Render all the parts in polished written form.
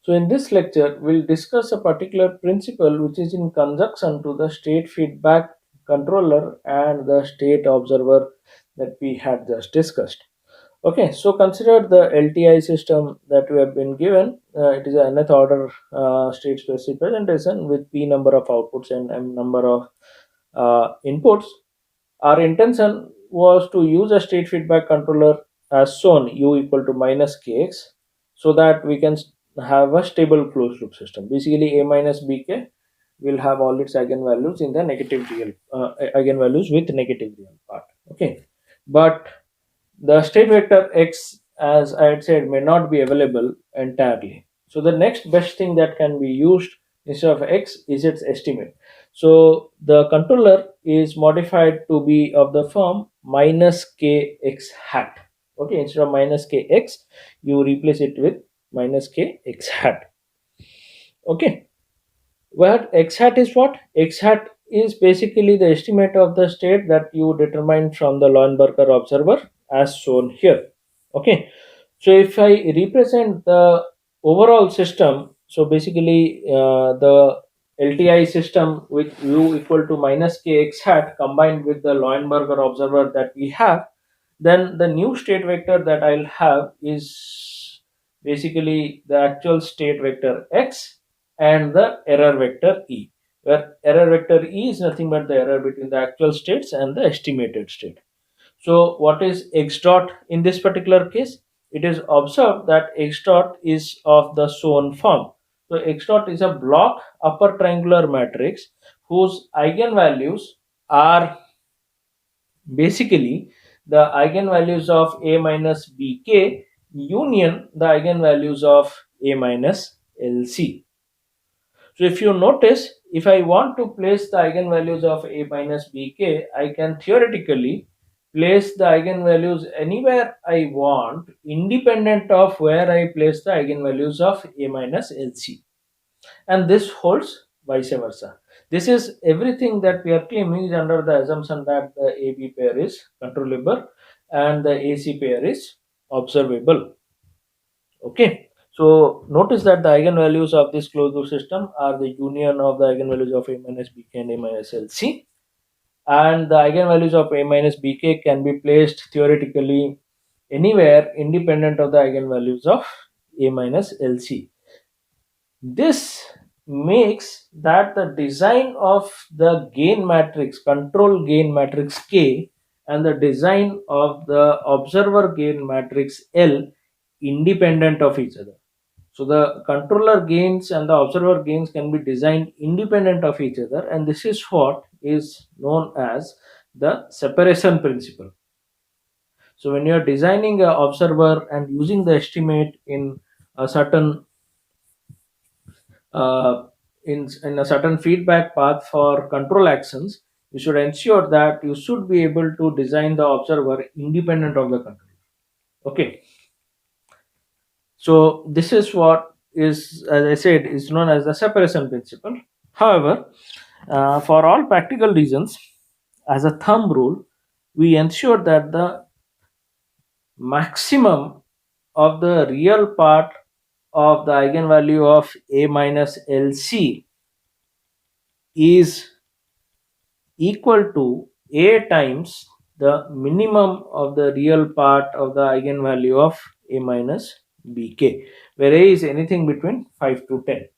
So in this lecture, we'll discuss a particular principle which is in conjunction to the state feedback controller and the state observer that we had just discussed. Okay, so consider the LTI system that we have been given. It is a nth order state space representation with p number of outputs and m number of inputs. Our intention was to use a state feedback controller as shown u equal to minus kx so that we can have a stable closed loop system. Basically, a minus bk will have all its eigenvalues in the negative real eigenvalues with negative real part. Okay, but the state vector x, as I had said, may not be available entirely. So the next best thing that can be used instead of x is its estimate. So the controller is modified to be of the form minus kx hat. Okay, instead of minus kx, you replace it with minus kx hat. Okay, where x hat is what? X hat is basically the estimate of the state that you determine from the Leuenberger observer as shown here. Okay, so if I represent the overall system, so basically the LTI system with u equal to minus kx hat combined with the Leuenberger observer that we have, then the new state vector that I'll have is basically the actual state vector x and the error vector e, where error vector e is nothing but the error between the actual states and the estimated state. So what is x dot in this particular case? It is observed that x dot is of the shown form. So x dot is a block upper triangular matrix whose eigenvalues are basically the eigenvalues of a minus bk union the eigenvalues of a minus lc. So if you notice, if I want to place the eigenvalues of a minus bk, I can theoretically place the eigenvalues anywhere I want, independent of where I place the eigenvalues of a minus lc. And this holds vice versa. This is everything that we are claiming is under the assumption that the AB pair is controllable and the AC pair is observable. Okay. So notice that the eigenvalues of this closed loop system are the union of the eigenvalues of A minus Bk and A minus Lc, and the eigenvalues of A minus Bk can be placed theoretically anywhere independent of the eigenvalues of A minus Lc. This makes that the design of the gain matrix, control gain matrix K, and the design of the observer gain matrix L independent of each other. So the controller gains and the observer gains can be designed independent of each other, and this is what is known as the separation principle. So when you are designing an observer and using the estimate in a certain uh, in a certain feedback path for control actions, you should ensure that you should be able to design the observer independent of the controller. Okay, so this is what is, as I said, is known as the separation principle. However, for all practical reasons, as a thumb rule, we ensure that the maximum of the real part of the eigenvalue of A minus LC is equal to A times the minimum of the real part of the eigenvalue of A minus Bk, where A is anything between 5 to 10.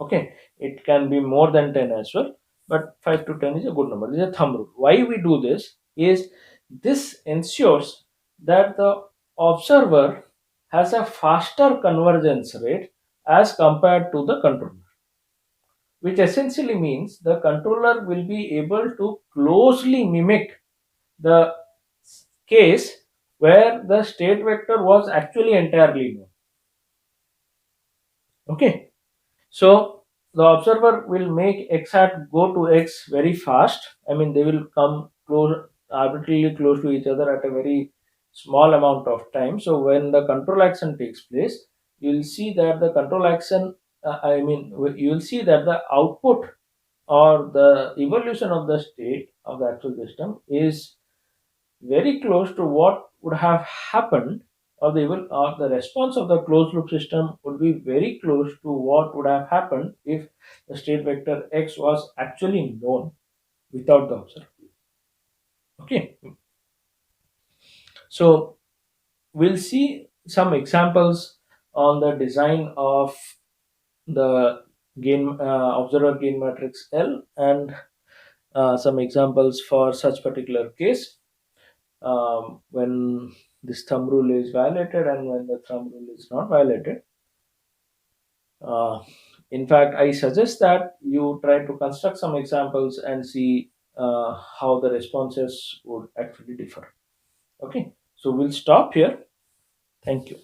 Okay, it can be more than 10 as well, but 5 to 10 is a good number. This is a thumb rule. Why we do this is this ensures that the observer has a faster convergence rate as compared to the controller, which essentially means the controller will be able to closely mimic the case where the state vector was actually entirely known. Okay, so the observer will make x hat go to x very fast. I mean, they will come close, arbitrarily close to each other at a very small amount of time. So when the control action takes place, you will see that the control action, you will see that the output or the evolution of the state of the actual system is very close to what would have happened or the response of the closed loop system would be very close to what would have happened if the state vector x was actually known without the observer. Okay, so we'll see some examples on the design of the gain observer gain matrix L, and some examples for such particular case, when this thumb rule is violated and when the thumb rule is not violated. Uh, in fact, I suggest that you try to construct some examples and see how the responses would actually differ. Okay, so we'll stop here. Thank you.